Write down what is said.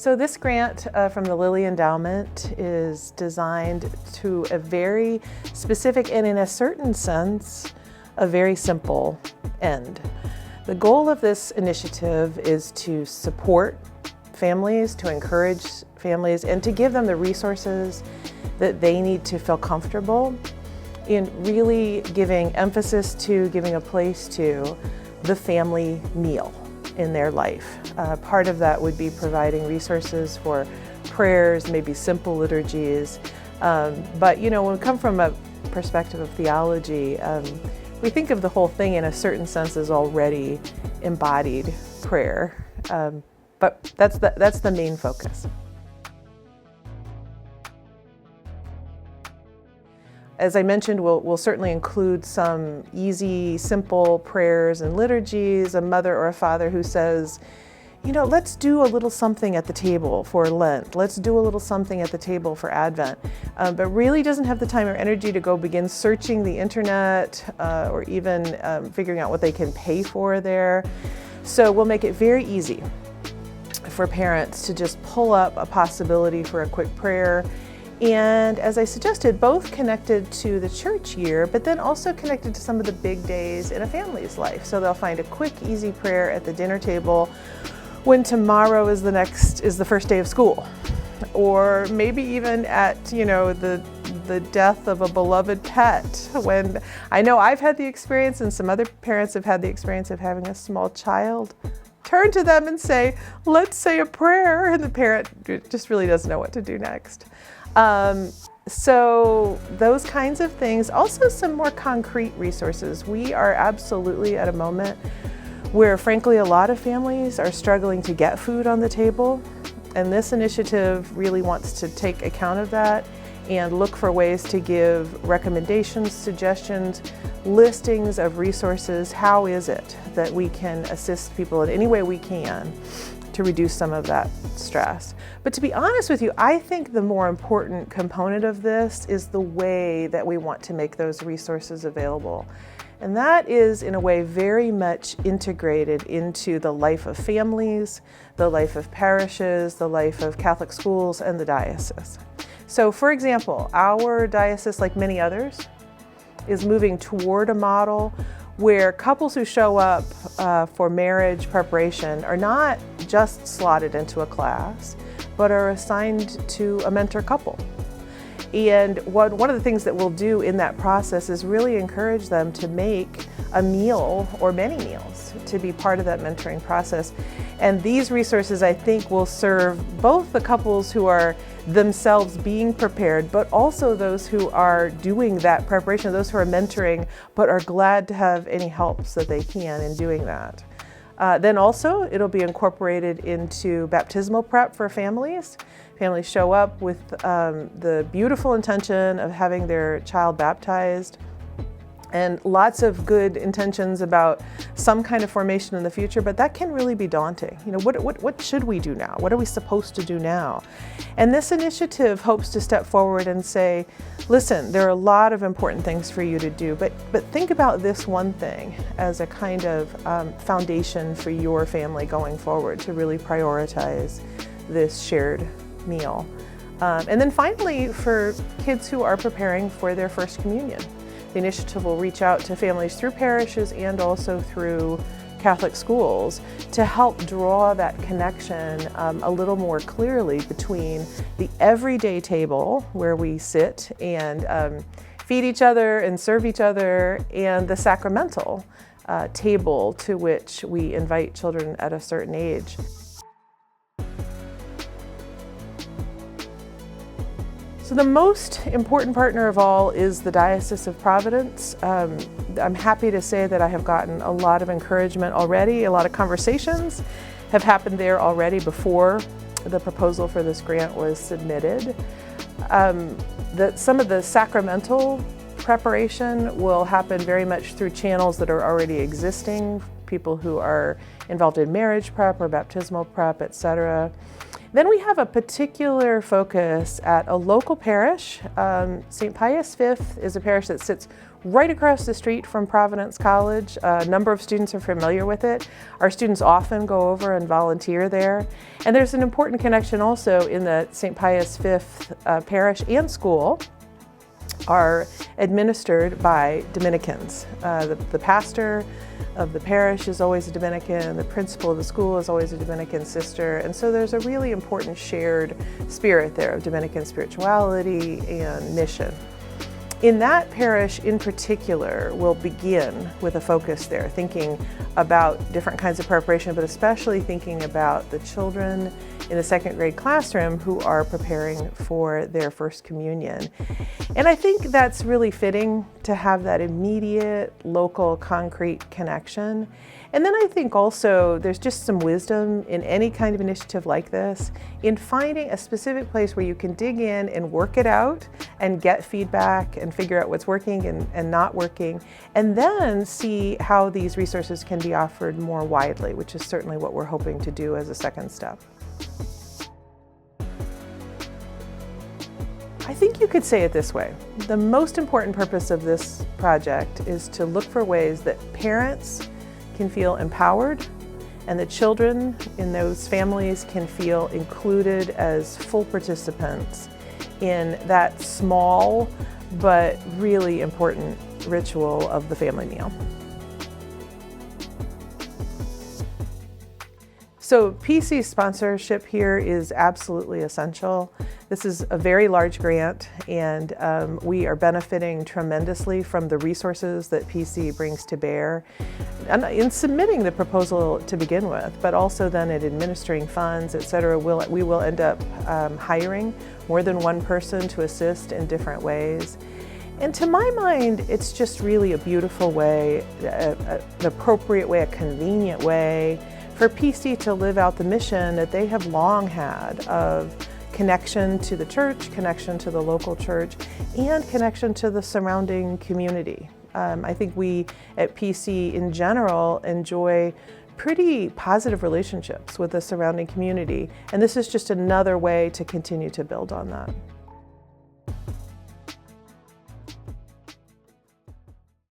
So this grant from the Lilly Endowment is designed to a very specific and, in a certain sense, a very simple end. The goal of this initiative is to support families, to encourage families, and to give them the resources that they need to feel comfortable in really giving emphasis to, giving a place to the family meal in their life. Part of that would be providing resources for prayers, maybe simple liturgies. But when we come from a perspective of theology, we think of the whole thing in a certain sense as already embodied prayer. But that's the main focus. As I mentioned, we'll certainly include some easy, simple prayers and liturgies, a mother or a father who says, let's do a little something at the table for Lent. Let's do a little something at the table for Advent. But really doesn't have the time or energy to go begin searching the internet or even figuring out what they can pay for there. So we'll make it very easy for parents to just pull up a possibility for a quick prayer. And as I suggested, both connected to the church year, but then also connected to some of the big days in a family's life. So they'll find a quick, easy prayer at the dinner table when tomorrow is the first day of school, or maybe even at the death of a beloved pet. When I know I've had the experience, and some other parents have had the experience of having a small child, turn to them and say, "Let's say a prayer," and the parent just really doesn't know what to do next. So those kinds of things, also some more concrete resources. We are absolutely at a moment where, frankly, a lot of families are struggling to get food on the table, and this initiative really wants to take account of that and look for ways to give recommendations, suggestions, listings of resources. How is it that we can assist people in any way we can to reduce some of that stress? But to be honest with you, I think the more important component of this is the way that we want to make those resources available. And that is, in a way, very much integrated into the life of families, the life of parishes, the life of Catholic schools, and the diocese. So, for example, our diocese, like many others, is moving toward a model where couples who show up for marriage preparation are not just slotted into a class, but are assigned to a mentor couple. And one of the things that we'll do in that process is really encourage them to make a meal or many meals to be part of that mentoring process. And these resources, I think, will serve both the couples who are themselves being prepared, but also those who are doing that preparation, those who are mentoring, but are glad to have any helps that they can in doing that. Then also, it'll be incorporated into baptismal prep for families. Families show up with the beautiful intention of having their child baptized, and lots of good intentions about some kind of formation in the future, but that can really be daunting. What should we do now? What are we supposed to do now? And this initiative hopes to step forward and say, listen, there are a lot of important things for you to do, but think about this one thing as a kind of foundation for your family going forward to really prioritize this shared meal. And then finally, for kids who are preparing for their first communion, the initiative will reach out to families through parishes and also through Catholic schools to help draw that connection a little more clearly between the everyday table where we sit and feed each other and serve each other, and the sacramental table to which we invite children at a certain age. So the most important partner of all is the Diocese of Providence. I'm happy to say that I have gotten a lot of encouragement already. A lot of conversations have happened there already before the proposal for this grant was submitted. Some of the sacramental preparation will happen very much through channels that are already existing, people who are involved in marriage prep or baptismal prep, etc. Then we have a particular focus at a local parish. St. Pius V is a parish that sits right across the street from Providence College. A number of students are familiar with it. Our students often go over and volunteer there. And there's an important connection also in that St. Pius V parish and school are administered by Dominicans. The pastor of the parish is always a Dominican, the principal of the school is always a Dominican sister, and so there's a really important shared spirit there of Dominican spirituality and mission. In that parish in particular, we'll begin with a focus there, thinking about different kinds of preparation, but especially thinking about the children in the second grade classroom who are preparing for their first communion. And I think that's really fitting to have that immediate, local, concrete connection. And then I think also there's just some wisdom in any kind of initiative like this in finding a specific place where you can dig in and work it out and get feedback and figure out what's working and not working, and then see how these resources can be offered more widely, which is certainly what we're hoping to do as a second step. I think you could say it this way. The most important purpose of this project is to look for ways that parents can feel empowered and the children in those families can feel included as full participants in that small but really important ritual of the family meal. So PC's sponsorship here is absolutely essential. This is a very large grant, and we are benefiting tremendously from the resources that PC brings to bear in submitting the proposal to begin with, but also then in administering funds, et cetera. We will end up hiring more than one person to assist in different ways. And to my mind, it's just really a beautiful way, an appropriate way, a convenient way for PC to live out the mission that they have long had of connection to the church, connection to the local church, and connection to the surrounding community. I think we at PC in general enjoy pretty positive relationships with the surrounding community, and this is just another way to continue to build on that.